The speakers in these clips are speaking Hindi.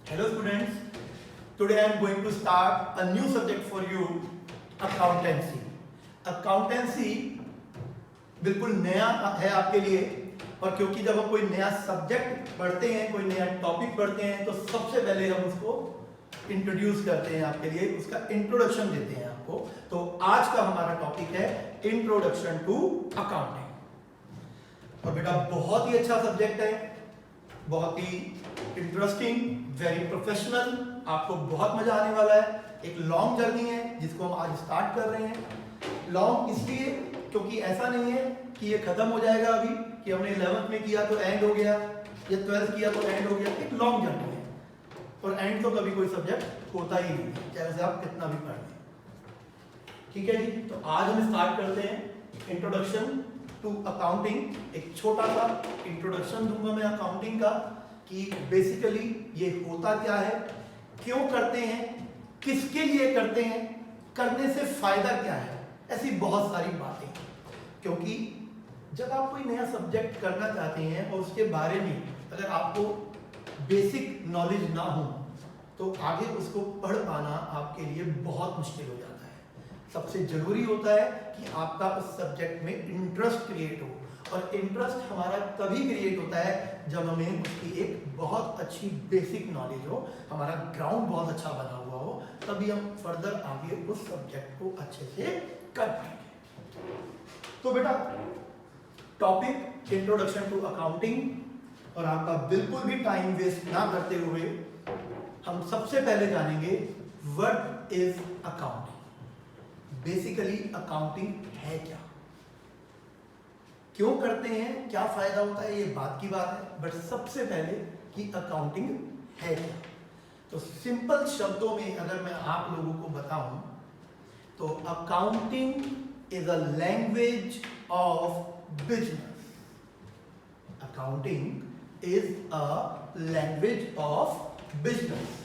Hello students, today I am going to start a new subject for you, accountancy. Accountancy बिल्कुल नया है आपके लिए और क्योंकि जब हम कोई नया सब्जेक्ट पढ़ते हैं, कोई नया टॉपिक पढ़ते हैं तो सबसे पहले हम उसको इंट्रोड्यूस करते हैं आपके लिए, उसका इंट्रोडक्शन देते हैं आपको। तो आज का हमारा टॉपिक है इंट्रोडक्शन टू अकाउंटिंग। और बेटा बहुत ही अच्छा सब्जेक्ट है, बहुत ही इंटरेस्टिंग, वेरी प्रोफेशनल, आपको बहुत मजा आने वाला है। एक लॉन्ग जर्नी है जिसको हम आज स्टार्ट कर रहे हैं। लॉन्ग इसलिए क्योंकि ऐसा नहीं है कि ये खत्म हो जाएगा अभी, कि हमने 11th में किया तो एंड हो गया या 12th किया तो एंड हो गया। एक लॉन्ग जर्नी है और एंड तो कभी कोई सब्जेक्ट होता ही नहीं है, चाहे उसे आप कितना भी पढ़ लें। ठीक है जी, तो आज हम स्टार्ट करते हैं इंट्रोडक्शन टू अकाउंटिंग। एक छोटा सा इंट्रोडक्शन दूंगा मैं अकाउंटिंग का कि बेसिकली ये होता क्या है, क्यों करते हैं, किसके लिए करते हैं, करने से फायदा क्या है, ऐसी बहुत सारी बातें। क्योंकि जब आप कोई नया सब्जेक्ट करना चाहते हैं और उसके बारे में अगर आपको बेसिक नॉलेज ना हो तो आगे उसको पढ़ पाना आपके लिए बहुत मुश्किल हो जाता है। सबसे जरूरी होता है कि आपका उस सब्जेक्ट में इंटरेस्ट क्रिएट हो, और इंटरेस्ट हमारा तभी क्रिएट होता है जब हमें उसकी एक बहुत अच्छी बेसिक नॉलेज हो, हमारा ग्राउंड बहुत अच्छा बना हुआ हो, तभी हम फर्दर आगे उस सब्जेक्ट को अच्छे से कर पाएंगे। तो बेटा टॉपिक इंट्रोडक्शन टू अकाउंटिंग, और आपका बिल्कुल भी टाइम वेस्ट ना करते हुए हम सबसे पहले जानेंगे what is accounting. Basically accounting है क्या, क्यों करते हैं, क्या फायदा होता है, ये बात की बात है। बट सबसे पहले कि अकाउंटिंग है क्या, तो सिंपल शब्दों में अगर मैं आप लोगों को बताऊं तो accounting is a language of business. Accounting is a language of business.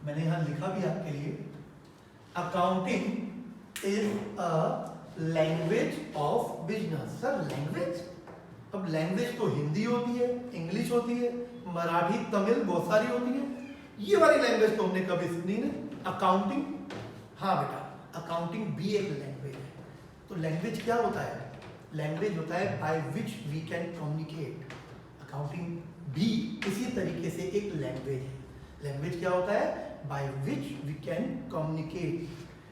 मैंने यहां लिखा भी आपके लिए, accounting is a language of business. Sir language, अब लैंग्वेज तो हिंदी होती है, इंग्लिश होती है, मराठी, तमिल, बहुत सारी होती है। ये वाली लैंग्वेज तो हमने कभी सुनी नहीं। अकाउंटिंग, हाँ बेटा अकाउंटिंग भी एक लैंग्वेज है। तो लैंग्वेज क्या होता है, लैंग्वेज होता है by which we can communicate. Accounting भी इसी तरीके से एक लैंग्वेज है। लैंग्वेज क्या होता है, by which we can communicate,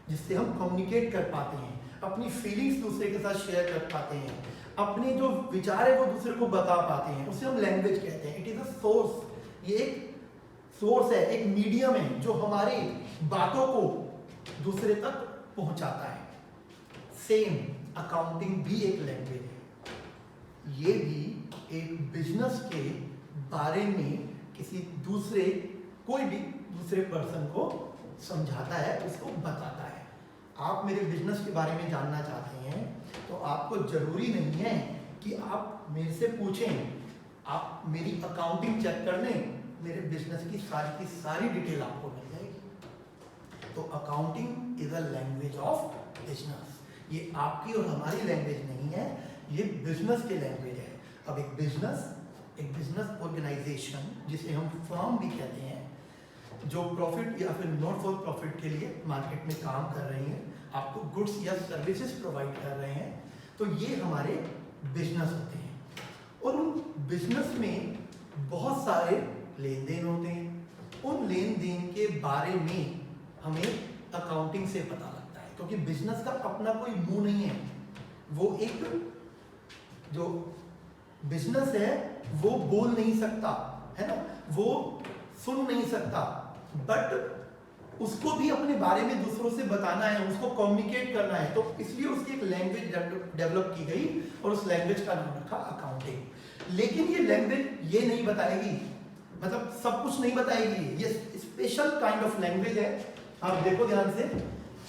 जिससे हम कम्युनिकेट कर पाते हैं, अपनी फीलिंग्स दूसरे के साथ शेयर कर पाते हैं, अपने जो विचार है वो दूसरे को बता पाते हैं, उसे हम लैंग्वेज कहते हैं। इट इज अ सोर्स, ये एक सोर्स है, एक मीडियम है जो हमारी बातों को दूसरे तक पहुंचाता है। सेम अकाउंटिंग भी एक लैंग्वेज है। ये भी एक बिजनेस के बारे में किसी दूसरे, कोई भी दूसरे पर्सन को समझाता है, उसको बताता है। आप मेरे बिजनेस के बारे में जानना चाहते हैं तो आपको जरूरी नहीं है कि आप मेरे से पूछें, आप मेरी अकाउंटिंग चेक कर लें, मेरे बिजनेस की सारी डिटेल आपको मिल जाएगी। तो accounting is a language of business. ये आपकी और हमारी लैंग्वेज नहीं है, ये बिजनेस की लैंग्वेज है। अब एक बिजनेस ऑर्गेनाइजेशन, जिसे हम फर्म भी कहते हैं, जो प्रॉफिट या फिर नॉट फॉर प्रॉफिट के लिए मार्केट में काम कर रही हैं, आपको गुड्स या सर्विसेज प्रोवाइड कर रहे हैं, तो ये हमारे बिजनेस होते हैं। और उन बिजनेस में बहुत सारे लेन देन होते हैं। उन लेन देन के बारे में हमें अकाउंटिंग से पता लगता है, क्योंकि बिजनेस का अपना कोई मुंह नहीं है। वो एक जो बिजनेस है वो बोल नहीं सकता है ना, वो सुन नहीं सकता, बट उसको भी अपने बारे में दूसरों से बताना है, उसको कम्युनिकेट करना है। तो इसलिए उसकी एक लैंग्वेज डेवलप की गई और उस लैंग्वेज का नाम रखा अकाउंटिंग। लेकिन ये लैंग्वेज ये नहीं बताएगी, मतलब सब कुछ नहीं बताएगी, ये स्पेशल काइंड ऑफ लैंग्वेज है। आप देखो ध्यान से,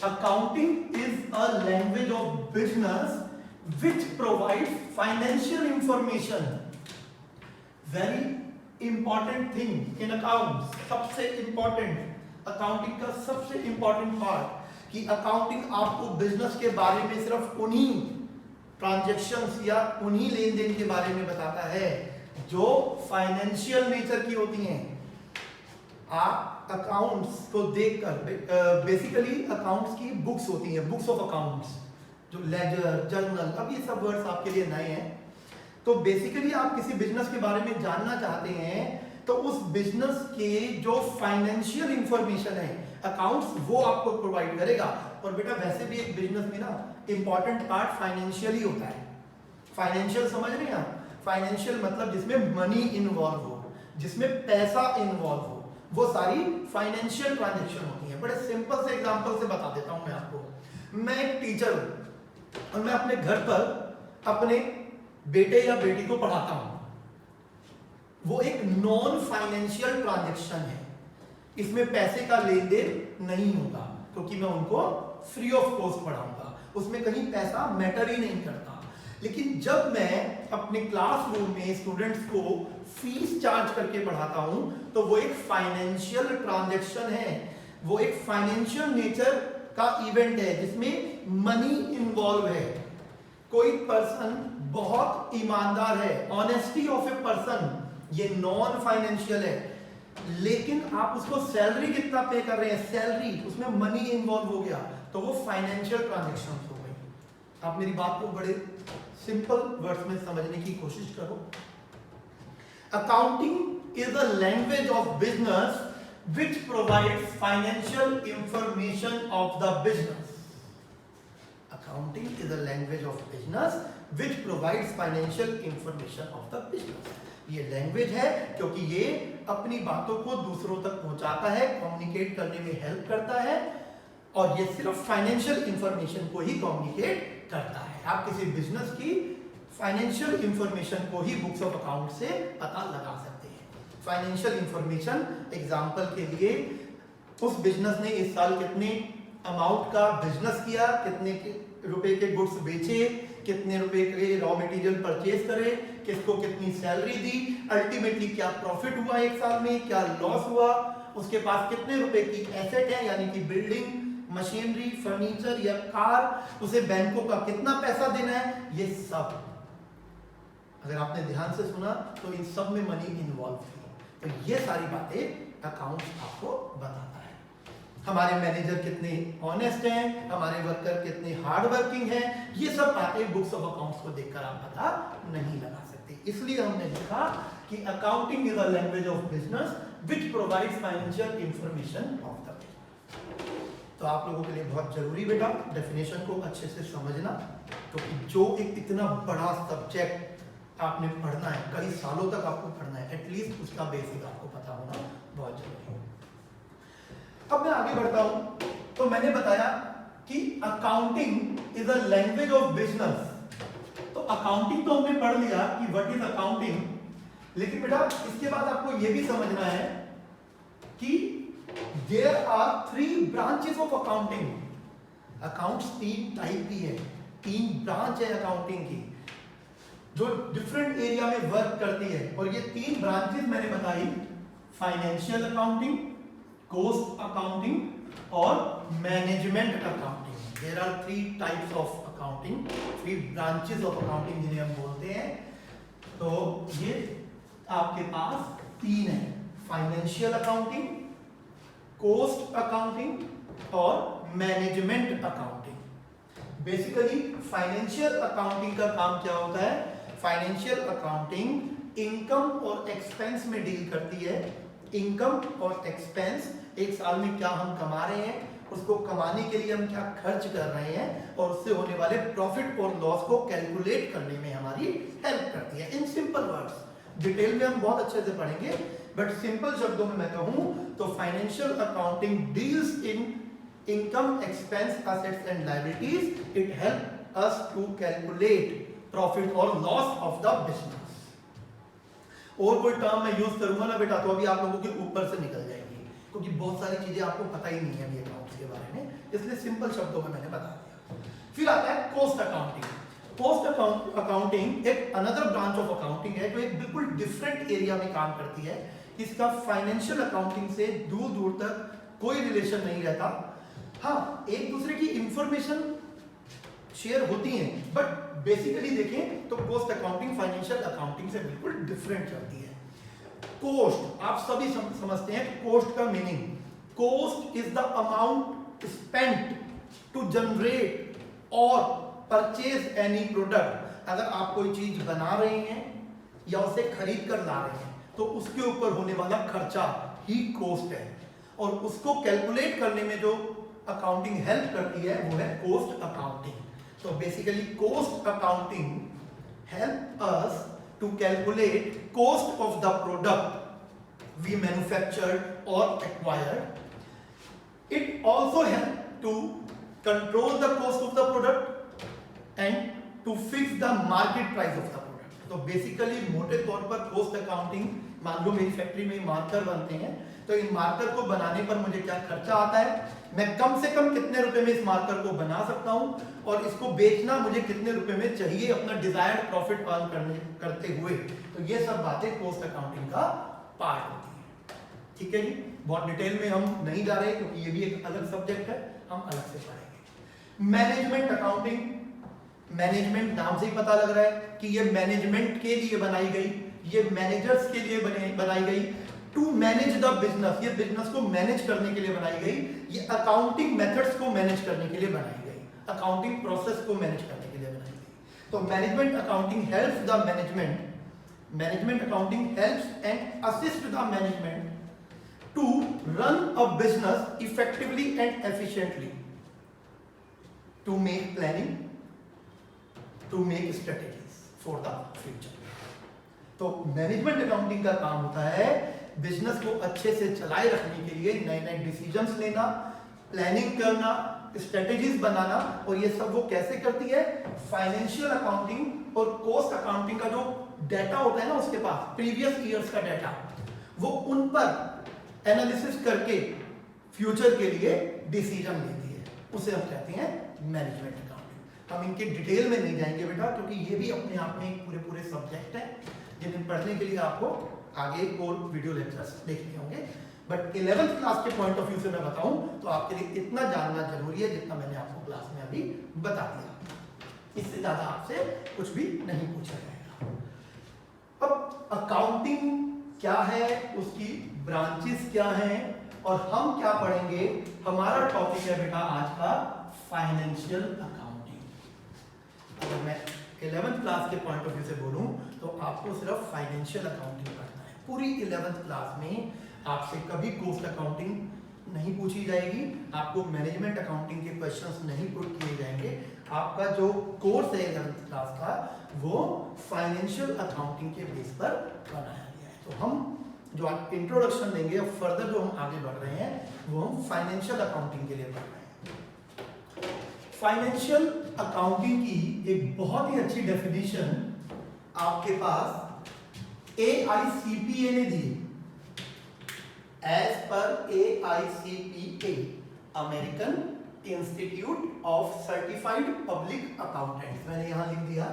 accounting is a language of business which provides financial information. Very important thing in accounts, सबसे इंपॉर्टेंट अकाउंटिंग का सबसे इंपॉर्टेंट पार्ट कि अकाउंटिंग आपको बिजनेस के बारे में सिर्फ उन्हीं ट्रांजैक्शंस या उन्हीं लेन देन के बारे में बताता है जो फाइनेंशियल नेचर की होती हैं, आप अकाउंट्स को देखकर, बेसिकली अकाउंट्स की बुक्स होती हैं, बुक्स ऑफ अकाउंट्स, जो लेजर, जर्नल, अब ये सब वर्ड्स आपके लिए नए हैं। तो बेसिकली आप किसी बिजनेस के बारे में जानना चाहते हैं तो उस बिजनेस के जो फाइनेंशियल इंफॉर्मेशन है, अकाउंट्स, वो आपको प्रोवाइड करेगा। और बेटा वैसे भी एक बिजनेस में ना इंपॉर्टेंट पार्ट फाइनेंशियल ही होता है। फाइनेंशियल समझ रहे हैं आप? फाइनेंशियल मतलब जिसमें मनी इन्वॉल्व हो, जिसमें पैसा इन्वॉल्व हो, वो सारी फाइनेंशियल ट्रांजेक्शन होती है। बड़े सिंपल से एग्जांपल से बता देता हूं मैं आपको। मैं एक टीचर हूं और मैं अपने घर पर अपने बेटे या बेटी को पढ़ाता हूं। वो एक नॉन फाइनेंशियल ट्रांजेक्शन है, इसमें पैसे का लेन देन नहीं होगा, क्योंकि मैं उनको फ्री ऑफ कॉस्ट पढ़ाऊंगा, उसमें कहीं पैसा मैटर ही नहीं करता। लेकिन जब मैं अपने क्लासरूम में स्टूडेंट्स को फीस चार्ज करके पढ़ाता हूं तो वो एक फाइनेंशियल ट्रांजैक्शन है, वो एक फाइनेंशियल नेचर का इवेंट है जिसमें मनी इन्वॉल्व है। कोई पर्सन बहुत ईमानदार है, ऑनेस्टी ऑफ ए पर्सन, ये नॉन फाइनेंशियल है, लेकिन आप उसको सैलरी कितना पे कर रहे हैं, सैलरी, उसमें मनी इन्वॉल्व हो गया, तो वो फाइनेंशियल ट्रांजैक्शन हो गई। आप मेरी बात को बड़े सिंपल वर्ड्स में समझने की कोशिश करो। Accounting is a language of business which provides financial information of the business. Accounting is a language of business which provides financial information of the business. ये लैंग्वेज है क्योंकि ये अपनी बातों को दूसरों तक पहुंचाता है, कम्युनिकेट करने में हेल्प करता है, और ये सिर्फ फाइनेंशियल इंफॉर्मेशन को ही कम्युनिकेट करता है। आप किसी बिजनेस की फाइनेंशियल इंफॉर्मेशन को ही बुक्स ऑफ अकाउंट से पता लगा सकते हैं। फाइनेंशियल इंफॉर्मेशन, एग्जांपल के लिए, उस बिजनेस ने इस साल कितने अमाउंट का बिजनेस किया, कितने रुपए के गुड्स बेचे, कितने रुपए के रॉ मटेरियल परचेज करे, किसको कितनी सैलरी दी, अल्टीमेटली क्या प्रॉफिट हुआ एक साल में, क्या लॉस हुआ, उसके पास कितने रुपए की एसेट है, यानी कि बिल्डिंग, मशीनरी, फर्नीचर या कार, उसे बैंकों का कितना पैसा देना है, ये सब अगर आपने ध्यान से सुना तो इन सब में मनी इन्वॉल्व थी। तो ये सारी बातें अकाउंट्स आपको बताता है। हमारे मैनेजर कितने ऑनेस्ट हैं, हमारे वर्कर कितने हार्ड वर्किंग हैं, ये सब बातें बुक्स ऑफ अकाउंट्स को देखकर आप पता नहीं लगा सकते। इसलिए हमने लिखा कि accounting is a language of business which provides financial information of the business. तो आप लोगों के लिए बहुत जरूरी बेटा डेफिनेशन को अच्छे से समझना, क्योंकि जो एक इतना बड़ा सब्जेक्ट आपने पढ़ना है, कई सालों तक आपको पढ़ना है, एटलीस्ट उसका बेसिक आपको पता होना बहुत जरूरी है। अब मैं आगे बढ़ता हूं, तो मैंने बताया कि accounting is a language of business. तो अकाउंटिंग तो हमने पढ़ लिया कि व्हाट इज अकाउंटिंग, लेकिन बेटा इसके बाद आपको यह भी समझना है कि there are 3 branches of accounting. Accounts 3 type की है, 3 ब्रांच है अकाउंटिंग की जो डिफरेंट एरिया में वर्क करती है, और ये 3 ब्रांचेस मैंने बताई, फाइनेंशियल अकाउंटिंग, कॉस्ट अकाउंटिंग और management accounting. There are 3 types of accounting, 3 branches of accounting जिन्हें हम बोलते हैं। तो ये आपके पास 3 है, फाइनेंशियल अकाउंटिंग, कॉस्ट अकाउंटिंग और management accounting. Basically financial accounting का काम क्या होता है? फाइनेंशियल अकाउंटिंग इनकम और एक्सपेंस में डील करती है। इनकम और एक्सपेंस, एक साल में क्या हम कमा रहे हैं, उसको कमाने के लिए हम क्या खर्च कर रहे हैं, और उससे होने वाले प्रॉफिट और लॉस को कैलकुलेट करने में हमारी हेल्प करती है। इन सिंपल वर्ड्स, डिटेल में हम बहुत अच्छे से पढ़ेंगे, बट सिंपल शब्दों में मैं कहूं तो financial accounting deals in income, expense, assets and liabilities. It helps us to calculate profit or loss of the business. और कोई टर्म मैं यूज करूंगा ना बेटा तो अभी आप लोगों के ऊपर से निकल जाएगी, क्योंकि बहुत सारी चीजें आपको पता ही नहीं है अभी अकाउंट्स के बारे में, इसलिए सिंपल शब्दों में मैंने बता दिया। फिर आता है कॉस्ट अकाउंटिंग। कॉस्ट अकाउंटिंग एक अनदर ब्रांच ऑफ अकाउंटिंग है जो एक बिल्कुल डिफरेंट एरिया में काम करती है। इसका फाइनेंशियल अकाउंटिंग से दूर दूर तक कोई रिलेशन नहीं रहता। हाँ, एक दूसरे की इंफॉर्मेशन शेयर होती हैं, बट बेसिकली देखें तो कॉस्ट अकाउंटिंग फाइनेंशियल अकाउंटिंग से बिल्कुल डिफरेंट चलती है। कोस्ट आप सभी समझते हैं कोस्ट का meaning. Cost is the amount spent to generate और परचेज एनी प्रोडक्ट। अगर आप कोई चीज बना रहे हैं या उसे खरीद कर ला रहे हैं तो उसके ऊपर होने वाला खर्चा ही कोस्ट है, और उसको कैलकुलेट करने में जो अकाउंटिंग हेल्प करती है वो है कोस्ट अकाउंटिंग। तो basically cost accounting help us to calculate cost of the product we manufactured or acquired. It also helps to control the cost of the product and to fix the market price of the product. तो बेसिकली मोटे तौर पर कोस्ट अकाउंटिंग, मान लो मेरी फैक्ट्री में मार्कर बनते हैं तो इन मार्कर को बनाने पर मुझे क्या खर्चा आता है, मैं कम से कम कितने रुपए में इस मार्कर को बना सकता हूं और इसको बेचना मुझे कितने रुपए में चाहिए अपना डिजायर्ड प्रॉफिट अर्न करते हुए। तो ये सब बातें कोस्ट अकाउंटिंग का पार्ट होती है। ठीक है जी, बहुत डिटेल में हम नहीं जा रहे क्योंकि ये भी एक अलग सब्जेक्ट है, हम अलग से पढ़ेंगे। मैनेजमेंट अकाउंटिंग, मैनेजमेंट नाम से ही पता लग रहा है कि ये मैनेजमेंट के लिए बनाई गई, ये मैनेजर्स के लिए बनाई गई। टू मैनेज द बिजनेस, ये बिजनेस को मैनेज करने के लिए बनाई गई, ये अकाउंटिंग मेथड्स को मैनेज करने के लिए बनाई गई, अकाउंटिंग प्रोसेस को मैनेज करने के लिए बनाई गई। तो management accounting helps the management accounting helps and assist the management to run a business effectively and efficiently, to make planning, to make strategies for the future. तो मैनेजमेंट अकाउंटिंग का काम होता है बिजनेस को अच्छे से चलाए रखने के लिए नए नए डिसीजंस लेना, प्लानिंग करना, स्ट्रेटेजीज बनाना। और ये सब वो कैसे करती है, फाइनेंशियल अकाउंटिंग और कॉस्ट अकाउंटिंग का जो डाटा होता है ना उसके पास प्रीवियस ईयर्स का डाटा, वो उन पर एनालिसिस करके फ्यूचर के लिए डिसीजन लेती है, उसे हम कहते हैं मैनेजमेंट अकाउंटिंग। हम इनके डिटेल में नहीं जाएंगे बेटा क्योंकि ये भी अपने आप में एक पूरे सब्जेक्ट है जिन्हें पढ़ने के लिए आपको आगे और वीडियो लेक्चर्स देखने होंगे। बट 11th क्लास के पॉइंट ऑफ व्यू से मैं बताऊं तो आपके लिए इतना जानना जरूरी है जितना मैंने आपको क्लास में अभी बता दिया, इससे ज्यादा आपसे कुछ भी नहीं पूछा जाएगा। अब अकाउंटिंग क्या है, उसकी ब्रांचेस क्या हैं और हम क्या पढ़ेंगे, हमारा टॉपिक है बेटा आज का फाइनेंशियल अकाउंटिंग। अगर मैं 11th क्लास के पॉइंट ऑफ व्यू से बोलूं तो आपको सिर्फ फाइनेंशियल अकाउंटिंग पढ़ना है। पूरी 11th क्लास में आपसे कभी कॉस्ट अकाउंटिंग नहीं पूछी जाएगी, आपको मैनेजमेंट अकाउंटिंग के क्वेश्चंस नहीं पुट किए जाएंगे। आपका जो कोर्स है 11th क्लास का वो फाइनेंशियल अकाउंटिंग के बेस पर बनाया गया है। तो हम जो आप इंट्रोडक्शन देंगे और फर्दर जो हम आगे बढ़ रहे हैं वो हम फाइनेंशियल अकाउंटिंग के लिए पढ़ रहे हैं। फाइनेंशियल अकाउंटिंग की एक बहुत ही अच्छी डेफिनेशन आपके पास AICPA ने दी। एज पर AICPA, American Institute of Certified Public Accountant, मैंने यहां लिख दिया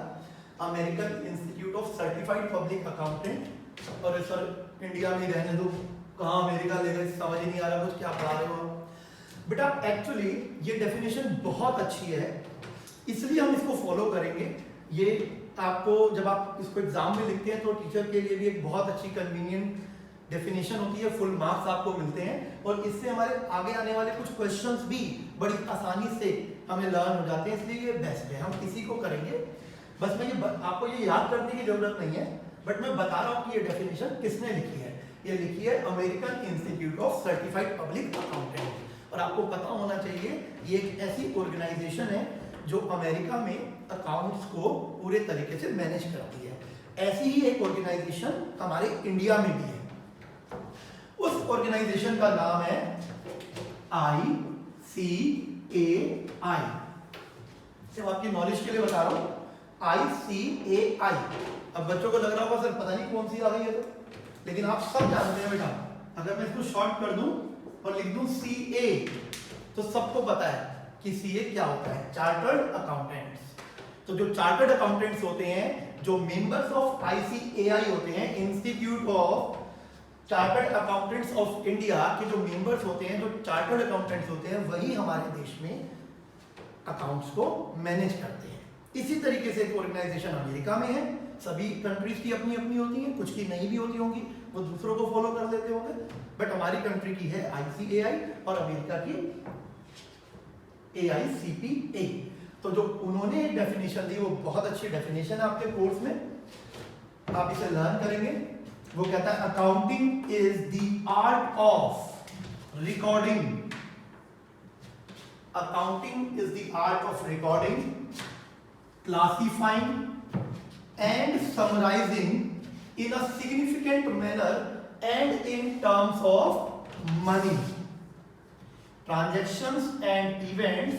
American Institute of Certified Public Accountant. और सर इंडिया में रहने दो, कहां अमेरिका ले गए, समझ ही नहीं आ रहा कुछ क्या पढ़ा रहे हो बेटा। एक्चुअली ये डेफिनेशन बहुत अच्छी है, इसलिए हम इसको फॉलो करेंगे। ये आपको जब आप इसको एग्जाम में लिखते हैं तो टीचर के लिए भी एक बहुत अच्छी कन्वीनियंट डेफिनेशन होती है, फुल मार्क्स आपको मिलते हैं और इससे हमारे आगे आने वाले कुछ क्वेश्चंस भी बड़ी आसानी से हमें लर्न हो जाते हैं, इसलिए ये बेस्ट है। हम इसी को करेंगे, बस मैं ये आपको ये याद करने की जरूरत नहीं है, बट मैं बता रहा हूँ कि ये डेफिनेशन किसने लिखी है। ये लिखी है American Institute of Certified Public Accountant. और आपको पता होना चाहिए ये एक ऐसी ऑर्गेनाइजेशन है जो अमेरिका में अकाउंट्स को पूरे तरीके से मैनेज करती है। ऐसी ही एक ऑर्गेनाइजेशन हमारे इंडिया में भी है, उस ऑर्गेनाइजेशन का नाम है ICAI। सिर्फ आपकी नॉलेज के लिए बता रहा हूं, ICAI। अब बच्चों को लग रहा होगा सर पता नहीं कौन सी आ गई है, तो लेकिन आप सब जानते हैं बेटा। अगर मैं इसको शॉर्ट कर दूं और लिख दूं CA तो सबको पता है कि CA क्या होता है, चार्टर्ड अकाउंटेंट्स। तो जो चार्टर्ड अकाउंटेंट्स होते हैं, जो मेंबर्स ऑफ ICAI होते हैं, institute of chartered accountants of India के जो मेंबर्स होते हैं, जो चार्टर्ड अकाउंटेंट्स होते हैं, वही हमारे देश में अकाउंट्स को मैनेज करते हैं। इसी तरीके से एक ऑर्गेनाइजेशन अमेरिका में है, सभी कंट्रीज की अपनी अपनी होती हैं, कुछ की नहीं भी होती होंगी, वो दूसरों को फॉलो कर लेते होंगे, बट हमारी कंट्री की है ICAI और अमेरिका की AICPA। तो जो उन्होंने डेफिनेशन दी वो बहुत अच्छी डेफिनेशन है, आपके कोर्स में आप इसे लर्न करेंगे। वो कहता है accounting is the art of recording, accounting is the art of recording, classifying and summarizing in a significant manner and in terms of money transactions and events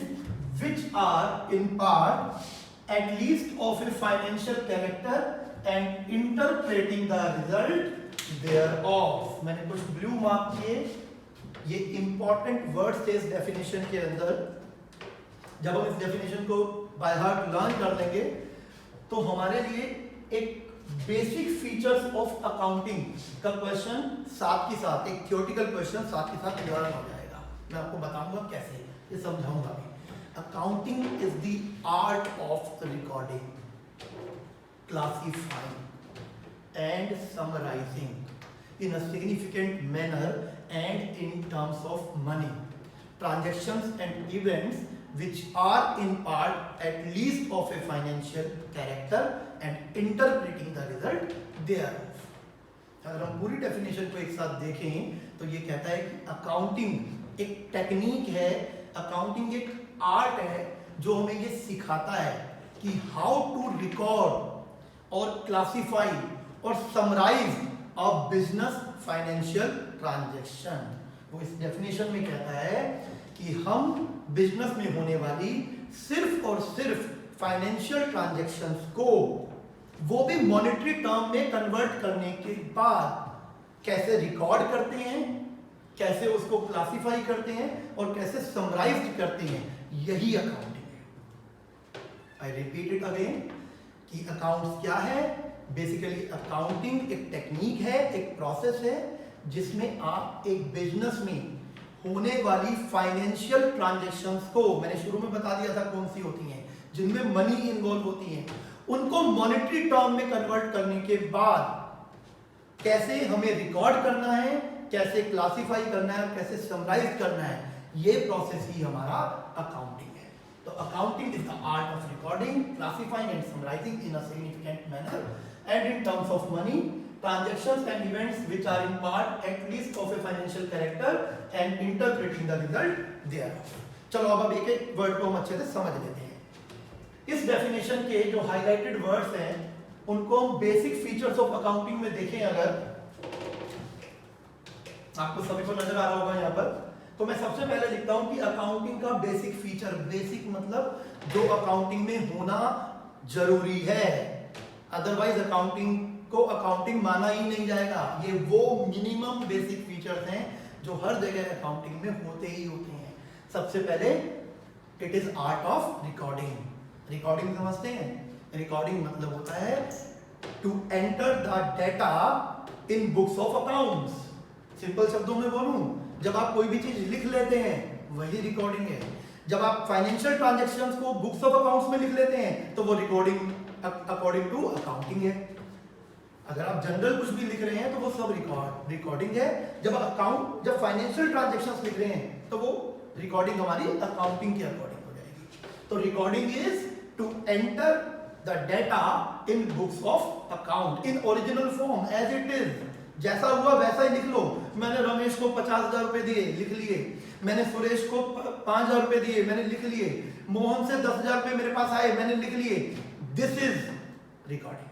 which are in part at least of a financial character and interpreting the result thereof। मैंने कुछ ब्लू मार्क किए, ये इंपॉर्टेंट वर्ड्स थे इस डेफिनेशन के अंदर। जब हम इस डेफिनेशन को बाय हार्ट लर्न कर लेंगे तो हमारे लिए एक बेसिक फीचर्स ऑफ अकाउंटिंग का क्वेश्चन साथ के साथ, एक थ्योरेटिकल क्वेश्चन साथ के साथ निवारण हो जाएगा। मैं आपको बताऊंगा कैसे, ये समझाऊंगा भी। Accounting is the art of recording, classifying and summarising in a significant manner and in terms of money transactions and events which are in part at least of a financial character and interpreting the result thereof। अगर हम पूरी डेफिनेशन को एक साथ देखें तो ये कहता है कि अकाउंटिंग एक टेक्निक है, अकाउंटिंग एक आर्ट है जो हमें ये सिखाता है कि हाउ टू रिकॉर्ड और क्लासिफाई और summarise a business financial transaction. वो इस डेफिनेशन में कहता है कि हम बिजनेस में होने वाली सिर्फ और सिर्फ फाइनेंशियल ट्रांजैक्शंस को वो भी मॉनेटरी टर्म में कन्वर्ट करने के बाद कैसे रिकॉर्ड करते हैं, कैसे उसको क्लासिफाई करते हैं और कैसे समराइज करते हैं, यही अकाउंटिंग है। आई रिपीट इट अगेन कि अकाउंट्स क्या है। बेसिकली अकाउंटिंग एक टेक्निक है, एक प्रोसेस है जिसमें आप एक बिजनेस में होने वाली फाइनेंशियल ट्रांजैक्शंस को, मैंने शुरू में बता दिया था कौन सी होती हैं, जिनमें मनी इन्वॉल्व होती है, उनको मॉनेटरी टर्म में कन्वर्ट करने के बाद कैसे हमें रिकॉर्ड करना है, कैसे क्लासिफाई करना है और कैसे समराइज करना है, ये प्रोसेस ही हमारा अकाउंटिंग है। तो accounting is the art of recording, classifying and summarising in a significant manner and in terms of money transactions and events which are in part at least of a financial character and interpreting the result thereof। चलो अब एक एक वर्ड को हम अच्छे से समझ लेते हैं। इस डेफिनेशन के जो हाइलाइटेड वर्ड्स हैं उनको हम बेसिक फीचर्स ऑफ अकाउंटिंग में देखें, अगर आपको सभी को नजर आ रहा होगा यहाँ पर, तो मैं सबसे पहले लिखता हूं कि अकाउंटिंग का बेसिक फीचर, बेसिक मतलब जो अकाउंटिंग में होना जरूरी है, अदरवाइज अकाउंटिंग को अकाउंटिंग माना ही नहीं जाएगा। ये वो मिनिमम बेसिक फीचर्स हैं जो हर जगह अकाउंटिंग में होते ही होते हैं। सबसे पहले it is art of recording. Recording समझते हैं? रिकॉर्डिंग मतलब होता है to enter the data in books of accounts. Simple शब्दों में बोलूं, जब आप कोई भी चीज लिख लेते हैं वही रिकॉर्डिंग है। जब आप फाइनेंशियल ट्रांजैक्शंस को बुक्स ऑफ अकाउंट्स में लिख लेते हैं तो वो रिकॉर्डिंग अकॉर्डिंग टू अकाउंटिंग है। अगर आप जनरल कुछ भी लिख रहे हैं तो वो सब रिकॉर्डिंग है। जब फाइनेंशियल ट्रांजैक्शंस लिख रहे हैं तो वो रिकॉर्डिंग हमारी अकाउंटिंग के अकॉर्डिंग हो जाएगी। तो recording is to enter the data in books of account in original form as it is. जैसा हुआ वैसा ही लिख लो। मैंने रमेश को 50,000 रुपए दिए, लिख लिए। मैंने सुरेश को 5,000 रुपए दिए, मैंने लिख लिए। मोहन से 10,000 रुपए मेरे पास आए, मैंने लिख लिए। This is recording.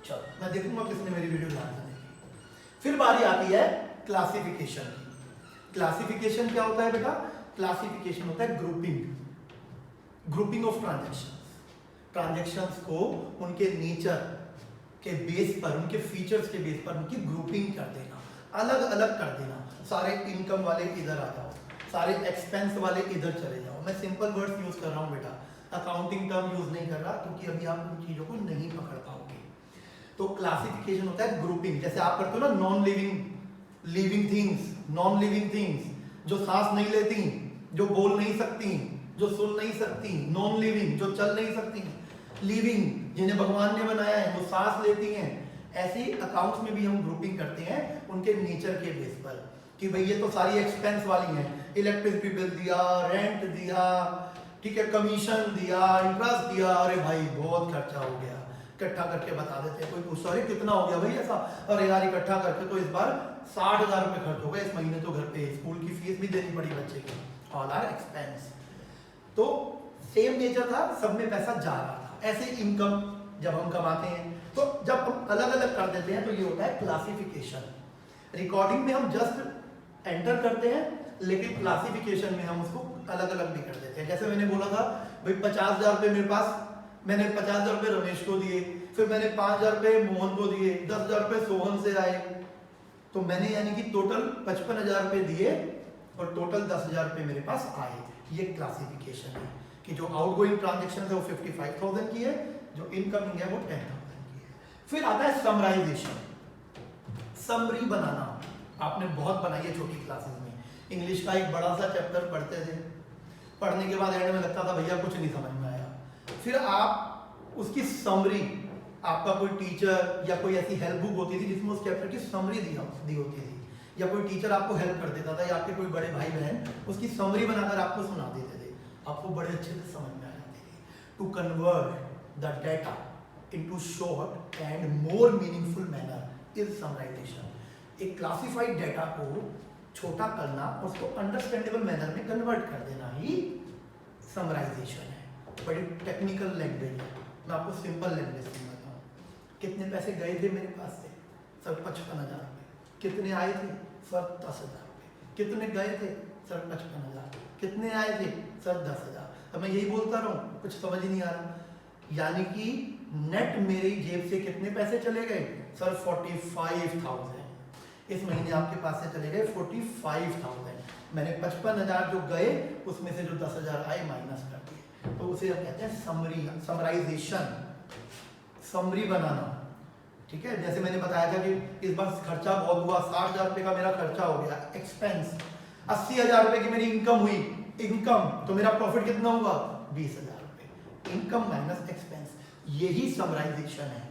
चलो मैं देखूंगा किसने मेरी वीडियो ध्यान से देखी। फिर बारी आती है क्लासिफिकेशन की। क्लासिफिकेशन क्या होता है बेटा? क्लासिफिकेशन होता है ग्रुपिंग ऑफ ट्रांजैक्शंस को उनके नेचर के बेस पर, उनके फीचर्स के बेस पर उनकी ग्रुपिंग कर देना, अलग अलग कर देना। सारे इनकम वाले इधर आ जाओ, सारे एक्सपेंस वाले इधर चले जाओ। मैं सिंपल वर्ड्स यूज कर रहा हूं बेटा, अकाउंटिंग टर्म यूज नहीं कर रहा क्योंकि अभी आप उन चीजों को नहीं पकड़ पाओगे। तो क्लासिफिकेशन होता है ग्रुपिंग। जैसे आप करते हो ना नॉन लिविंग थिंग्स, जो सांस नहीं लेती, जो बोल नहीं सकती, जो सुन नहीं सकती। नॉन लिविंग, जो चल नहीं सकती। लिविंग, जिन्हें भगवान ने बनाया है, वो सांस लेती हैं। ऐसे ही अकाउंट्स में भी हम ग्रुपिंग करते हैं उनके नेचर के बेस पर कि भाई ये तो सारी एक्सपेंस वाली हैं, इलेक्ट्रिसिटी बिल दिया, रेंट दिया, ठीक है, कमीशन दिया, इंटरेस्ट दिया, अरे भाई बहुत खर्चा हो गया, इकट्ठा करके बता देते हैं। कोई पूछता अरे कितना हो गया भाई ऐसा, अरे यार इकट्ठा करके तो इस बार 60,000 रुपये खर्च हो गए इस महीने, तो घर पे स्कूल की फीस भी देनी पड़ी बच्चे की, ऑल आर एक्सपेंस। तो सेम नेचर था, सब में पैसा जा रहा था। ऐसे इनकम जब हम कमाते हैं तो जब हम अलग अलग कर देते हैं तो ये होता है क्लासिफिकेशन। रिकॉर्डिंग में हम जस्ट एंटर करते हैं, लेकिन क्लासिफिकेशन में हम उसको अलग अलग भी कर देते हैं। जैसे मैंने बोला था भाई 50,000 रुपये मेरे पास, मैंने 50,000 रुपये रमेश को दिए, फिर मैंने 5,000 रुपये मोहन को दिए, 10,000 रुपये सोहन से आए, तो मैंने यानी कि टोटल 55,000 रुपये दिए और टोटल 10,000 रुपये मेरे पास आए। ये क्लासिफिकेशन है कि जो आउटगोइंग ट्रांजेक्शन है वो 55,000 की है, जो इनकमिंग है वो 10,000 की है। फिर आता है समराइजेशन, समरी बनाना। आपने बहुत बनाई है छोटी क्लासेस में, इंग्लिश का एक बड़ा सा चैप्टर पढ़ते थे, पढ़ने के बाद एंड में लगता था भैया कुछ नहीं समझ में आया, फिर आप उसकी समरी, आपका कोई टीचर या कोई ऐसी हेल्प बुक होती थी जिसमें उस चैप्टर की समरी दी होती थी, या कोई टीचर आपको हेल्प कर देता था, या आपके कोई बड़े भाई बहन उसकी समरी बनाकर आपको सुना देते थे, आपको बड़े अच्छे से समझ में आ जाती थी। To convert the data into short and more meaningful manner is summarisation. एक क्लासिफाइड डेटा को छोटा करना, उसको अंडरस्टैंडेबल मैनर में कन्वर्ट कर देना ही समराइजेशन है। बड़ी टेक्निकल लैंग्वेज है, मैं आपको सिंपल लैंग्वेज समझाता हूँ। कितने पैसे गए थे मेरे पास से? सर 55,000 रुपये। कितने आए थे? सर 10,000 रुपये। कितने गए थे? सर 55,000। कितने आए थे? सर 10,000। अब मैं यही बोलता रहूँ, कुछ समझ ही नहीं आ रहा। यानी कि नेट मेरी जेब से कितने पैसे चले गए? सर 45,000। इस महीने आपके पास से चले गए 45,000। मैंने 55,000 जो गए उसमें से जो 10,000 आए माइनस कर दिए, तो उसे हम कहते हैं समरी, समराइजेशन, समरी बनाना। ठीक है, जैसे मैंने बताया था कि इस बार खर्चा बहुत हुआ, 60,000 रुपये का मेरा खर्चा हो गया, एक्सपेंस। 80,000 रुपये की मेरी इनकम हुई, इनकम, तो मेरा प्रॉफिट कितना हुआ? 20,000 रुपये। इनकम माइनस एक्सपेंस, यही समराइजेशन है।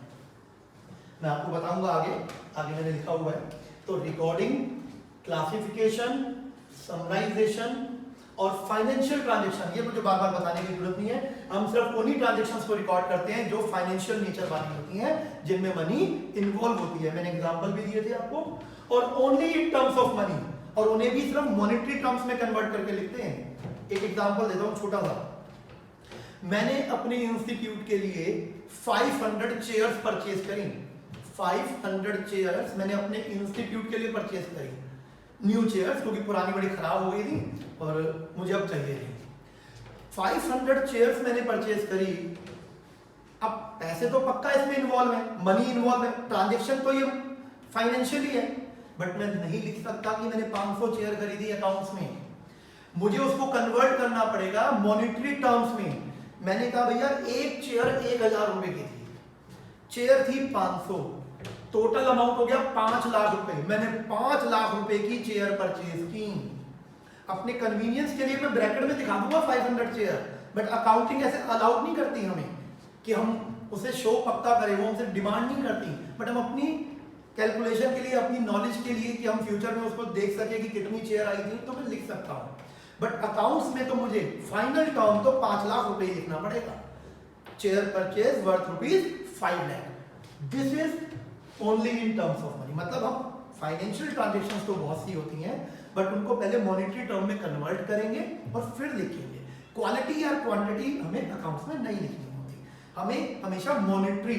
मैं आपको बताऊंगा आगे, आगे मैंने लिखा हुआ है। तो रिकॉर्डिंग, क्लासिफिकेशन, समराइजेशन और फाइनेंशियल ट्रांजैक्शन, ये मुझे बार बार बताने की जरूरत नहीं है। हम सिर्फ उन्हीं ट्रांजैक्शंस को रिकॉर्ड करते हैं जो फाइनेंशियल नेचर वाली होती हैं, जिनमें मनी इन्वॉल्व होती है। मैंने एग्जांपल भी दिए थे आपको, और only in terms of money, और उन्हें भी सिर्फ मॉनेटरी टर्म्स में कन्वर्ट करके लिखते हैं। एक एग्जांपल देता हूं छोटा सा। मैंने अपने इंस्टीट्यूट के लिए 500 चेयर्स परचेज करी। 500 चेयर्स मैंने अपने इंस्टीट्यूट के लिए परचेज करी, न्यू चेयर्स, क्योंकि पुरानी बड़ी खराब हो गई थी और मुझे अब चाहिए थी। 500 चेयर्स मैंने परचेज करी। अब पैसे तो पक्का इसमें इन्वॉल्व है, मनी इन्वॉल्व है, ट्रांजैक्शन तो ये फाइनेंशियली है, बट मैं नहीं लिख सकता कि मैंने 500 चेयर खरीदी अकाउंट्स में। मुझे उसको कन्वर्ट करना पड़ेगा मॉनेटरी टर्म्स में। मैंने कहा भैया एक चेयर 1,000 रुपए की थी, चेयर थी 500, टोटल अमाउंट हो गया 5 लाख रुपए। मैंने 5 लाख रुपए की चेयर परचेज की। अपने कन्वीनियंस के लिए मैं ब्रैकेट में दिखा दूंगा 500 चेयर, बट अकाउंटिंग ऐसे अलाउड नहीं करती हमें कि हम उसे शो पक्का करें, वो हमसे डिमांड नहीं करती। बट हम अपनी कैलकुलेशन के लिए, अपनी नॉलेज के लिए, कि हम फ्यूचर में उसको देख सके कि कितनी चेयर आई थी, तो मैं लिख सकता हूँ। बट अकाउंट्स में तो मुझे फाइनल टर्म तो 5 लाख रुपए ही लिखना पड़ेगा। Chair purchase worth ₹5 lakh. This is only in terms of money. मतलब हम फाइनेंशियल ट्रांजैक्शंस तो बहुत सी होती हैं, बट उनको पहले मॉनेटरी टर्म में कन्वर्ट करेंगे और फिर लिखेंगे। क्वालिटी या क्वांटिटी हमें अकाउंट्स में नहीं लिखनी होती, हमें हमेशा मॉनेटरी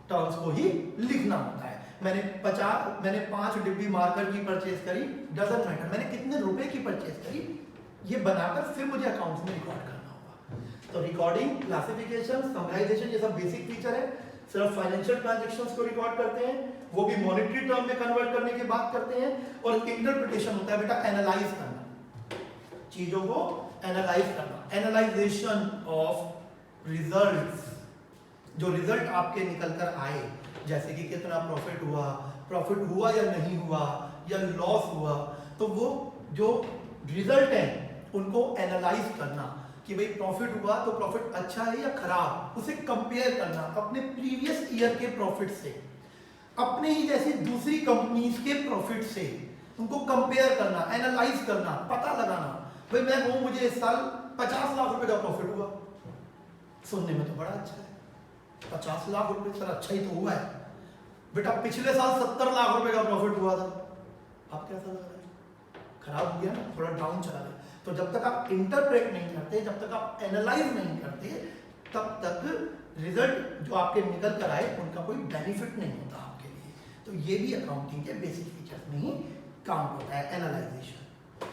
टर्म्स को ही लिखना होता है। मैंने 5 डिब्बी मार्कर की परचेज करी, डजंट मैटर मैंने कितने रुपए की परचेज करी, ये बनाकर फिर मुझे अकाउंट्स में रिकॉर्ड करना होगा। तो रिकॉर्डिंग, क्लासिफिकेशन, समराइजेशन, ये सब बेसिक फीचर है। सिर्फ फाइनेंशियल ट्रांजैक्शंस को रिकॉर्ड करते हैं, वो भी मॉनेटरी टर्म में कन्वर्ट करने की बात करते हैं। और इंटरप्रिटेशन होता है बेटा एनालाइज करना, चीजों को एनालाइज करना, एनालाइजेशन ऑफ रिजल्ट्स। जो रिजल्ट आपके निकल कर आए, जैसे कि कितना प्रॉफिट हुआ या नहीं हुआ, या लॉस हुआ, तो वो जो रिजल्ट है उनको एनालाइज करना कि भाई प्रॉफिट हुआ तो प्रॉफिट अच्छा है या खराब, उसे कंपेयर करना अपने प्रीवियस ईयर के प्रॉफिट से। अपने ही जैसी दूसरी कंपनीज के प्रॉफिट से उनको कंपेयर करना, एनालाइज करना, पता लगाना। भाई मैं कहूँ मुझे इस साल 50 लाख रुपए का प्रॉफिट हुआ, सुनने में तो बड़ा अच्छा है, 50 लाख रुपए सर अच्छा ही तो हुआ है। बेटा पिछले साल 70 लाख रुपए का प्रॉफिट हुआ था, आप कैसा लग रहा है? खराब हो गया ना, थोड़ा डाउन चला गया। तो जब तक आप इंटरप्रेट नहीं करते, जब तक आप एनालाइज नहीं करते, तब तक रिजल्ट जो आपके निकल कर आए उनका कोई बेनिफिट नहीं होता आपके लिए। तो ये भी अकाउंटिंग के बेसिक फीचर्स में ही काम होता है, एनालाइजेशन।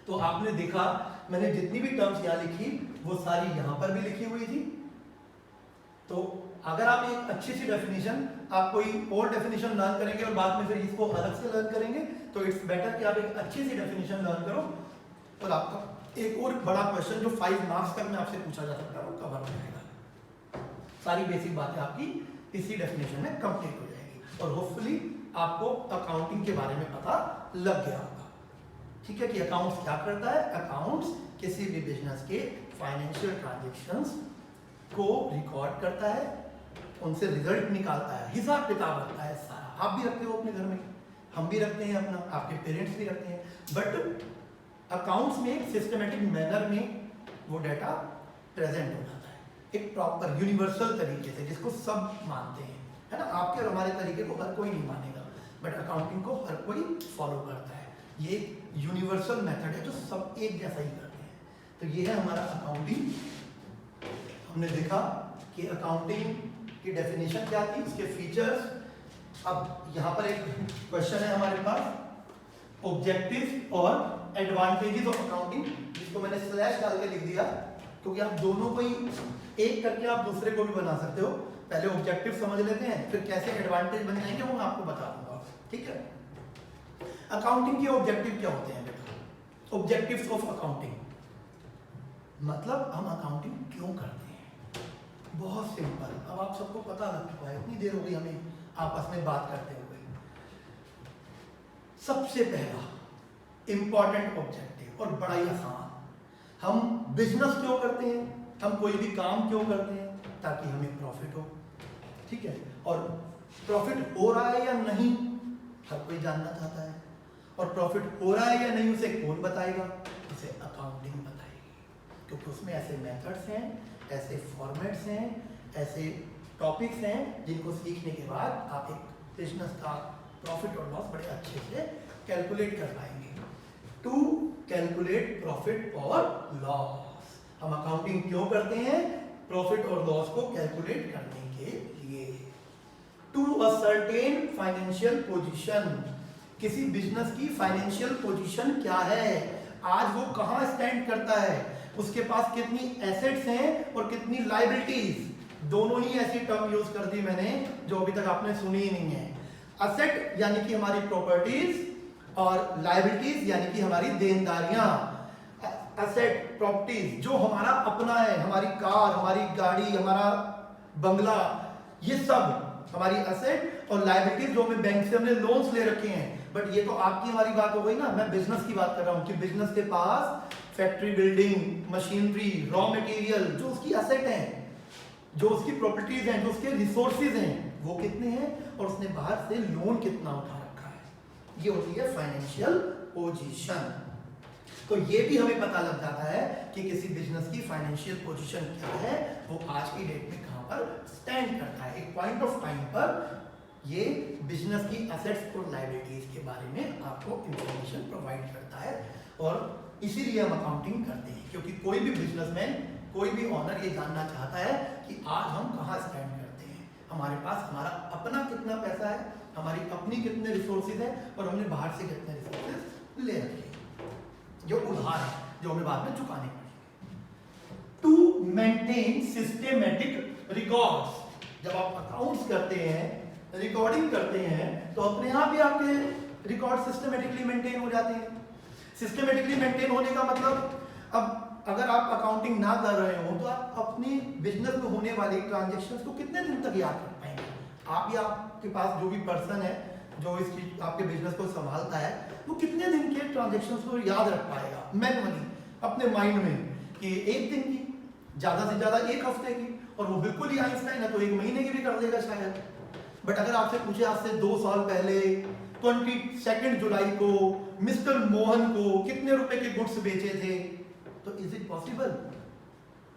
तो आपने देखा मैंने जितनी भी टर्म्स यहाँ लिखी वो सारी यहाँ पर भी लिखी हुई थी। तो अगर आप एक अच्छी सी डेफिनेशन, आप कोई और डेफिनेशन लर्न करेंगे और बाद में फिर इसको अलग से लर्न करेंगे, तो इट्स बेटर कि आप एक अच्छी सी डेफिनेशन लर्न करो और आपका एक और बड़ा क्वेश्चन जो 5 मार्क्स तक में आपसे पूछा जा सकता है वो कवर हो जाएगा। सारी बेसिक बातें आपकी इसी डेफिनेशन में कंप्लीट हो जाएगी और होपफुली आपको अकाउंटिंग के बारे में पता लग गया होगा। ठीक है कि अकाउंट्स क्या करता है? अकाउंट्स किसी भी बिजनेस के फाइनेंशियल ट्रांजेक्शन्स को रिकॉर्ड करता है, उनसे रिजल्ट निकालता है, हिसाब किताब रखता है सारा। आप भी रखते हो अपने घर में, हम भी रखते हैं अपना, आपके पेरेंट्स भी रखते हैं। बट अकाउंट्स में एक सिस्टमेटिक मैनर में वो डाटा प्रेजेंट हो जाता है, एक प्रॉपर यूनिवर्सल तरीके से जिसको सब मानते हैं, है ना। आपके और हमारे तरीके को हर कोई नहीं मानेगा, बट अकाउंटिंग को हर कोई फॉलो करता है। ये एक यूनिवर्सल मेथड है जो सब एक जैसा ही करते हैं। तो ये है हमारा अकाउंटिंग। हमने देखा कि अकाउंटिंग की डेफिनेशन क्या थी, उसके फीचर्स। अब यहाँ पर एक क्वेश्चन है हमारे पास, ऑब्जेक्टिव और एडवांटेजेस ऑफ अकाउंटिंग, जिसको मैंने स्लैश डाल के लिख दिया क्योंकि आप दोनों को ही एक करके आप दूसरे को भी बना सकते हो। पहले ऑब्जेक्टिव समझ लेते हैं, फिर कैसे एडवांटेज बन जाएंगे वो मैं आपको बता दूंगा। ठीक है, अकाउंटिंग के ऑब्जेक्टिव क्या होते हैं बेटा? ऑब्जेक्टिव्स ऑफ अकाउंटिंग मतलब हम अकाउंटिंग क्यों करते हैं? बहुत सिंपल, अब आप सबको पता लग चुका है, इतनी देर हो गई हमें आपस में बात करते हुए। सबसे पहला इंपॉर्टेंट ऑब्जेक्टिव और बड़ा ही आसान, हम बिजनेस क्यों करते हैं, हम कोई भी काम क्यों करते हैं? ताकि हमें प्रॉफिट हो। ठीक है, और प्रॉफिट हो रहा है या नहीं हर कोई जानना चाहता है, और प्रॉफिट हो रहा है या नहीं उसे कौन बताएगा? उसे अकाउंटिंग बताएगी, क्योंकि उसमें ऐसे मेथड्स हैं, ऐसे फॉर्मेट्स हैं, ऐसे टॉपिक्स हैं जिनको सीखने के बाद आप एक बिजनेस का प्रॉफिट और लॉस बड़े अच्छे से कैलकुलेट कर पाएंगे। टू कैलकुलेट प्रॉफिट और लॉस, हम अकाउंटिंग क्यों करते हैं? प्रॉफिट और लॉस को कैलकुलेट करने के लिए। To a certain financial position, किसी बिजनेस की फाइनेंशियल पोजीशन क्या है, आज वो कहां स्टैंड करता है, उसके पास कितनी एसेट्स हैं और कितनी लायबिलिटीज। दोनों ही ऐसी टर्म यूज कर दी मैंने जो अभी तक आपने सुनी ही नहीं है। असेट यानी कि हमारी प्रॉपर्टीज और लायबिलिटीज यानी कि हमारी देनदारियां। असेट प्रॉपर्टीज जो हमारा अपना है, हमारी कार, हमारी गाड़ी, हमारा बंगला, ये सब हमारी असेट, और लायबिलिटीज जो हमें बैंक से हमने लोन्स ले रखे हैं। बट ये तो आपकी हमारी बात हो गई ना, मैं बिजनेस की बात कर रहा हूं कि बिजनेस के पास factory building, machinery, raw material जो उसकी असेट है, जो उसकी प्रॉपर्टीज हैं, जो उसके रिसोर्सेज हैं, वो कितने हैं और उसने बाहर से लोन कितना उठा रखा है। ये होती है फाइनेंशियल पोजीशन। तो ये भी हमें पता लग जाता है कि किसी बिजनेस की फाइनेंशियल पोजीशन क्या है, वो आज की डेट में कहां पर स्टैंड करता है। एक पॉइंट ऑफ टाइम पर ये बिजनेस की एसेट्स और लायबिलिटीज के बारे में आपको इंफॉर्मेशन प्रोवाइड करता है, और इसीलिए हम अकाउंटिंग करते हैं, क्योंकि कोई भी बिजनेसमैन, कोई भी ऑनर ये जानना चाहता है कि आज हम कहाँ स्टैंड करते हैं, हमारे पास हमारा अपना कितना पैसा है, हमारी अपनी कितने रिसोर्सेज हैं, और हमने बाहर से कितने रिसोर्सेज ले रखे हैं जो उधार है, जो हमें बाद में चुकाने पड़ेंगे। टू मेंटेन सिस्टेमेटिक रिकॉर्ड्स, जब आप अकाउंट्स करते हैं, रिकॉर्डिंग करते हैं, तो अपने आप ही आपके रिकॉर्ड सिस्टमेटिकली मेंटेन हो जाते हैं। सिस्टमेटिकली मेंटेन होने का मतलब, अब अगर आप अकाउंटिंग ना कर रहे हो तो आप अपनी बिजनेस में होने वाली ट्रांजेक्शन्स को कितने दिन तक याद रख पाएंगे? आप या आपके पास जो भी पर्सन है जो इसकी आपके बिजनेस को संभालता है, वो कितने दिन के ट्रांजेक्शन्स को याद रख पाएगा मैनुअली अपने माइंड में, कि एक दिन की, ज्यादा से ज्यादा एक हफ्ते की, और वो बिल्कुल ही आइंस्टाइन है तो एक महीने की भी कर देगा शायद। बट अगर आपसे पूछे आज से 2 साल पहले 22 जुलाई को मिस्टर मोहन को कितने रुपए के गुड्स बेचे थे, तो is it possible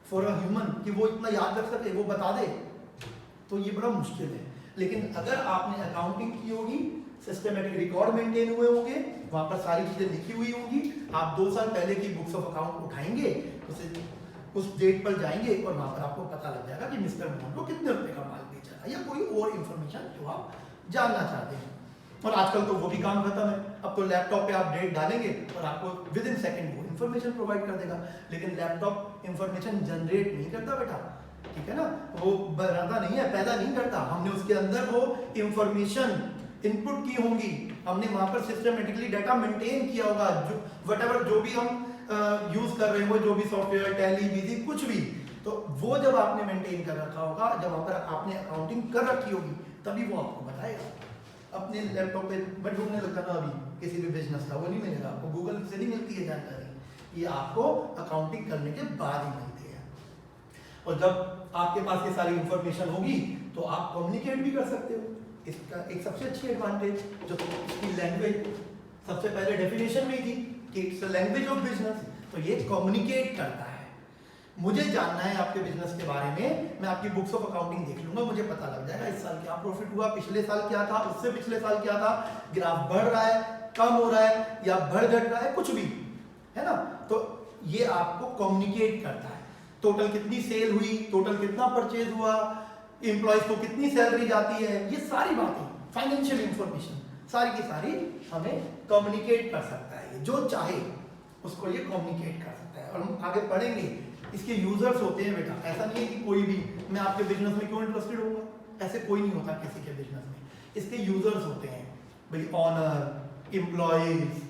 for a human कि वो इतना याद रख सके, वो बता दे? तो ये बड़ा मुश्किल है। लेकिन अगर आपने अकाउंटिंग की होगी, सिस्टमेटिक रिकॉर्ड मेंटेन हुए होंगे, वहां पर सारी चीजें लिखी हुई होंगी, आप 2 साल पहले की बुक्स ऑफ अकाउंट उठाएंगे, उस डेट पर जाएंगे और वहां पर आपको पता लग जाएगा कि मिस्टर मोहन को कितने रुपए का माल बेचा था, या कोई और इंफॉर्मेशन जो आप जानना चाहते हैं। और आजकल तो वो भी काम खत्म है, अब तो लैपटॉप पे आप डेट डालेंगे और आपको विद इन सेकेंड वो इंफॉर्मेशन प्रोवाइड कर देगा। लेकिन लैपटॉप इंफॉर्मेशन जनरेट नहीं करता बेटा, ठीक है ना, वो बनाता नहीं है, पैदा नहीं करता। हमने उसके अंदर वो इंफॉर्मेशन इनपुट की होंगी, हमने वहां पर सिस्टमेटिकली डाटा मेंटेन किया होगा, जो वटएवर जो भी हम यूज कर रहे हो, जो भी सॉफ्टवेयर, टैली, बिजी, कुछ भी, तो वो जब आपने मेंटेन कर रखा होगा, जब वहां पर आपने अकाउंटिंग कर रखी होगी, तभी वो आपको बताएगा। अपने लैपटॉप पे बट ढूंढने लगता ना अभी किसी भी बिजनेस का, वो नहीं मिलेगा आपको, गूगल से नहीं मिलती है जानकारी, ये आपको अकाउंटिंग करने के बाद ही मिलती है। और जब आपके पास ये सारी इंफॉर्मेशन होगी तो आप कम्युनिकेट भी कर सकते हो। इसका एक सबसे अच्छी एडवांटेज जो इसकी लैंग्वेज सबसे पहले डेफिनेशन में थी कि इट्स लैंग्वेज ऑफ बिजनेस, तो ये कम्युनिकेट करता है। मुझे जानना है आपके बिजनेस के बारे में, मैं आपकी बुक्स ऑफ अकाउंटिंग देख लूंगा, मुझे पता लग जाएगा इस साल क्या प्रॉफिट हुआ, पिछले साल क्या था, उससे पिछले साल क्या था, ग्राफ बढ़ रहा है, कम हो रहा है या बढ़ घट रहा है, कुछ भी है ना। तो ये आपको कम्युनिकेट करता है, टोटल कितनी सेल हुई, टोटल कितना परचेज हुआ, एम्प्लॉयज को कितनी सैलरी जाती है, ये सारी बातें, फाइनेंशियल इंफॉर्मेशन सारी की सारी हमें कम्युनिकेट कर सकता है। जो चाहे उसको ये कम्युनिकेट कर सकता है। और हम आगे पढ़ेंगे इसके यूजर्स होते हैं बेटा, ऐसा नहीं है कि कोई भी, मैं आपके बिजनेस में क्यों इंटरेस्टेड होऊंगा, ऐसे कोई नहीं होता किसी के बिजनेस में। इसके यूजर्स होते हैं भाई, ऑनर, एम्प्लॉयज,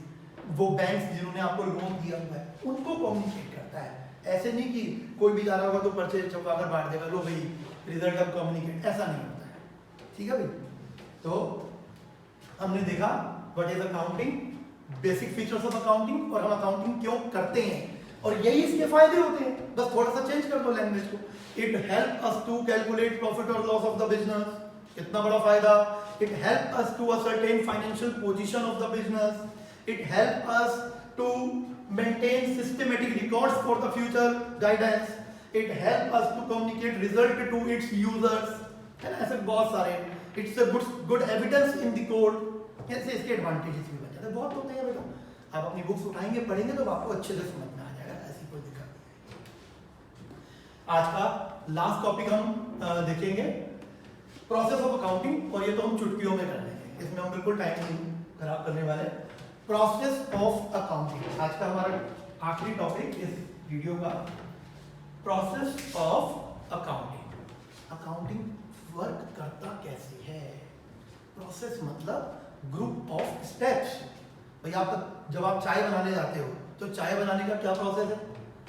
वो बैंक्स जिन्होंने आपको लोन दिया हुआ है, उनको कम्युनिकेट करता है। ऐसे नहीं कि कोई भी जा रहा होगा तो परचेज चौका कर बांट देगा, लो भाई रिजल्ट अब कम्युनिकेट, ऐसा नहीं होता है, ठीक है भाई। तो हमने देखा what is accounting, basic features of accounting, और हम अकाउंटिंग क्यों करते हैं, और यही इसके फायदे होते हैं। बस थोड़ा सा चेंज कर दो लैंग्वेज को। It help us to calculate profit और लॉस ऑफ द बिजनेस, कितना बड़ा फायदा। It help us to ascertain financial position of the business, it help us to maintain systematic records for the future guidance, it help us to communicate result to its users, है ना, ऐसे बहुत सारे। It's a good evidence in the court, ऐसे इसके एडवांटेजेस भी बन जाते हैं, बहुत होते हैं बेटा। आप अपनी बुक्स उठाएंगे, पढ़ेंगे तो आपको अच्छे से समझ में आ जाएगा, ऐसी कोई दिक्कत नहीं। आज का लास्ट टॉपिक हम देखेंगे प्रोसेस ऑफ अकाउंटिंग, और ये तो हम चुटकियों में कर लेंगे, इसमें हम बिल्कुल टाइम नहीं खराब करने वाले। प्रोसेस ऑफ अकाउंटिंग आज का हमारा आखिरी टॉपिक इस वीडियो का, process of accounting. Accounting work करता कैसे है? प्रोसेस मतलब ग्रुप ऑफ स्टेप्स। भाई आप जब आप चाय बनाने जाते हो तो चाय बनाने का क्या प्रोसेस है?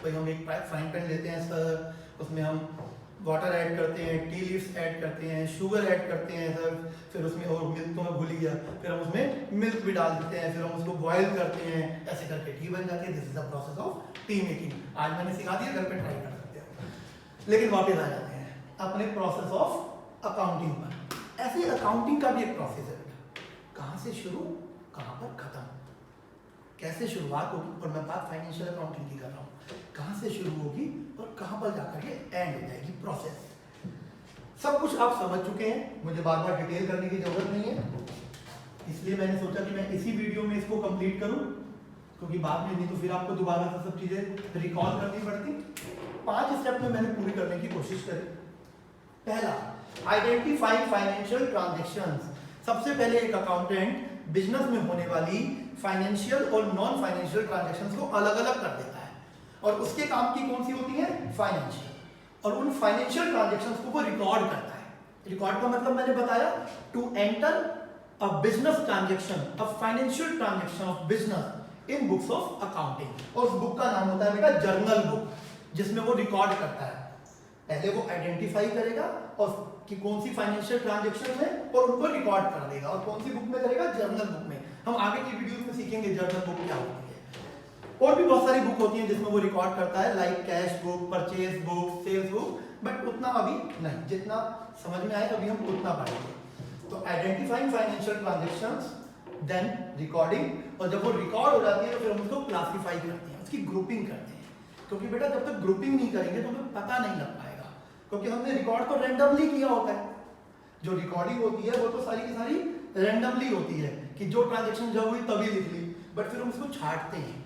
भाई हम एक फ्राइंग पैन लेते हैं सर, उसमें हम वाटर ऐड करते हैं, टी लीव्स ऐड करते हैं, शुगर ऐड करते हैं सर, फिर उसमें, और मिल्क तो मैं भूल ही गया, फिर हम उसमें मिल्क भी डाल देते हैं, फिर हम उसको बॉयल करते हैं, ऐसे करके टी बन जाती है। This is the process of T making. आज मैंने सिखा दिया, घर पे ट्राई कर सकते हो। लेकिन वापस आ जाते हैं अपने प्रोसेस ऑफ अकाउंटिंग पर। ऐसे अकाउंटिंग का भी एक प्रोसेस है बेटा, कहाँ से शुरू, कहाँ पर खत्म, कैसे शुरुआत होगी, और मैं बात फाइनेंशियल अकाउंटिंग की कर रहा हूँ, कहाँ से शुरू होगी और कहाँ पर जाकर के एंड हो जाएगी प्रोसेस। सब कुछ आप समझ चुके हैं, मुझे बार बार डिटेल करने की जरूरत नहीं है, इसलिए मैंने सोचा कि मैं इसी वीडियो में इसको कंप्लीट करूं, क्योंकि बाद में नहीं तो फिर आपको दोबारा से सब चीजें रिकॉल करनी पड़ती। 5 स्टेप में मैंने पूरी करने की कोशिश करी। पहला, आइडेंटिफाई फाइनेंशियल ट्रांजैक्शंस। सबसे पहले एक अकाउंटेंट बिजनेस में होने वाली फाइनेंशियल और नॉन फाइनेंशियल ट्रांजैक्शंस को अलग अलग कर देता है, और उसके काम की कौन सी होती है? फाइनेंशियल। और उन फाइनेंशियल ट्रांजैक्शंस को वो रिकॉर्ड करता है। रिकॉर्ड का मतलब मैंने बताया, to enter a business transaction, a financial transaction of business in books of accounting. और उस बुक का नाम होता है बेटा जर्नल बुक, जिसमें वो रिकॉर्ड करता है। पहले वो आइडेंटिफाई करेगा और कि कौन सी फाइनेंशियल ट्रांजैक्शन है, और उनको रिकॉर्ड कर देगा। और कौन सी बुक में करेगा? जर्नल बुक में। हम आगे की वीडियोस में सीखेंगे जर्नल बुक क्या होती है। और भी बहुत सारी बुक होती हैं जिसमें वो रिकॉर्ड करता है, like cash book, purchase book, sales book, but उतना अभी नहीं, जितना समझ में आए अभी हम उतना पढ़ेंगे। तो identifying financial transactions, then recording, और जब वो रिकॉर्ड हो जाती है तो फिर हम उसको क्लासिफाई करते हैं, उसकी ग्रुपिंग करते हैं। क्योंकि बेटा जब तक ग्रुपिंग नहीं करेंगे तो हमें पता नहीं लग पाएगा, क्योंकि हमने रिकॉर्ड तो रैंडमली किया होता है। जो रिकॉर्डिंग होती है वो तो सारी की सारी रैंडमली होती है कि जो ट्रांजेक्शन जब हुई तभी लिख ली, बट फिर हम उसको छांटते हैं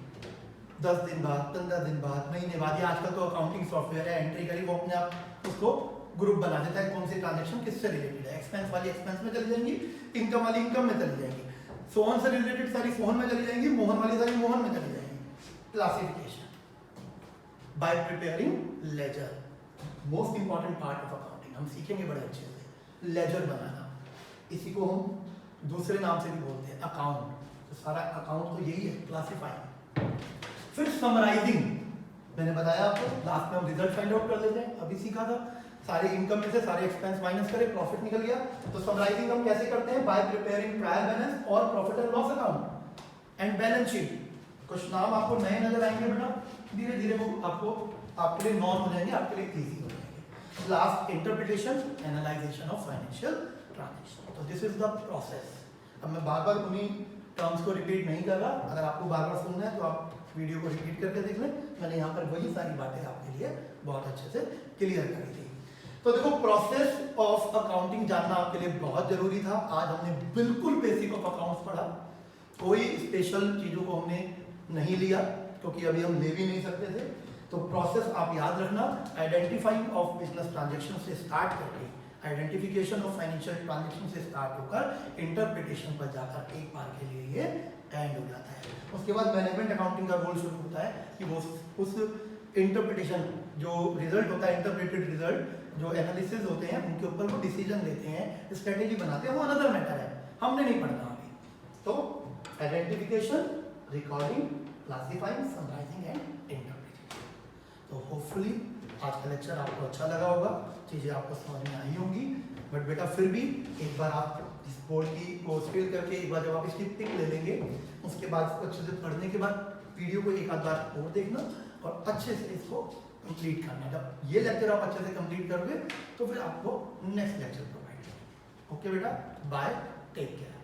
10 दिन बाद, 15 दिन बाद, महीने बाद। या आजकल तो अकाउंटिंग सॉफ्टवेयर है, एंट्री करी वो अपने आप उसको ग्रुप बना देता है, कौन सी ट्रांजेक्शन किससे रिलेटेड है। एक्सपेंस वाली एक्सपेंस में चली जाएंगी, इनकम वाली इनकम में चली जाएंगी, सोहन से रिलेटेड सारी सोहन में चली जाएंगी, मोहन वाली सारी मोहन में चली जाएंगी। Classification by preparing ledger, most important part of accounting, हम सीखेंगे बड़े अच्छे से लेजर बनाना। इसी को हम दूसरे नाम से भी बोलते हैं अकाउंट। तो सारा अकाउंट तो यही है, क्लासिफाइंग। फिर समराइजिंग, मैंने बताया आपको लास्ट में हम रिजल्ट फाइंड आउट कर लेते हैं, अभी सीखा था। सारे इनकम में से सारे एक्सपेंस माइनस करें, प्रॉफिट निकल गया। तो समराइजिंग हम कैसे करते हैं? बाय प्रिपेयरिंग ट्रायल बैलेंस और profit and loss account and balance sheet. कुछ नाम आपको नए नजर आएंगे बेटा, धीरे धीरे वो आपको आपके लिए नॉन हो जाएंगे, आपके लिए इजी हो जाएंगे। Last interpretation analysation of financial transaction. तो दिस इज द प्रोसेस। अब मैं बार बार उन्हीं टर्म्स को रिपीट नहीं कर रहा, अगर आपको बार बार सुनना है तो आप वीडियो को रिपीट करके देख लें। मैंने यहाँ पर वही सारी बातें आपके लिए बहुत अच्छे से क्लियर करी थी। तो देखो, प्रोसेस ऑफ अकाउंटिंग जानना आपके लिए बहुत जरूरी था। आज हमने बिल्कुल बेसिक ऑफ अकाउंट्स पढ़ा, कोई स्पेशल चीजों को हमने नहीं लिया, क्योंकि अभी हम ले भी नहीं सकते थे। तो प्रोसेस आप याद रखना, आइडेंटिफाइंग ऑफ बिजनेस ट्रांजेक्शन से स्टार्ट करके आइडेंटिफिकेशन ऑफ फाइनेंशियल ट्रांजेक्शन से स्टार्ट होकर इंटरप्रिटेशन पर जाकर एक बार के लिए ये एंड हो जाता है। उसके बाद मैनेजमेंट अकाउंटिंग का रोल शुरू होता है कि वो उस इंटरप्रिटेशन, जो रिजल्ट होता है इंटरप्रेटेड रिजल्ट, जो एनालिसिस होते हैं उनके ऊपर वो डिसीजन लेते हैं, स्ट्रेटेजी बनाते हैं, वो अनदर मैटर है, हमने नहीं पढ़ना अभी। तो identification, recording, classifying, summarising and interpretation. तो होपफुली आज का लेक्चर आपको अच्छा लगा होगा, चीज़ें आपको समझ में आई होंगी। बट बेटा फिर भी एक बार आप इस बोर्ड की को फिल करके एक बार जब आप इसकी पिक ले लेंगे, उसके बाद इसको अच्छे से पढ़ने के बाद वीडियो को एक आध बार और देखना और अच्छे से इसको कंप्लीट करना। जब ये लेक्चर आप अच्छे से कंप्लीट करोगे तो फिर आपको नेक्स्ट लेक्चर प्रोवाइड करेंगे। ओके बेटा, बाय, टेक केयर।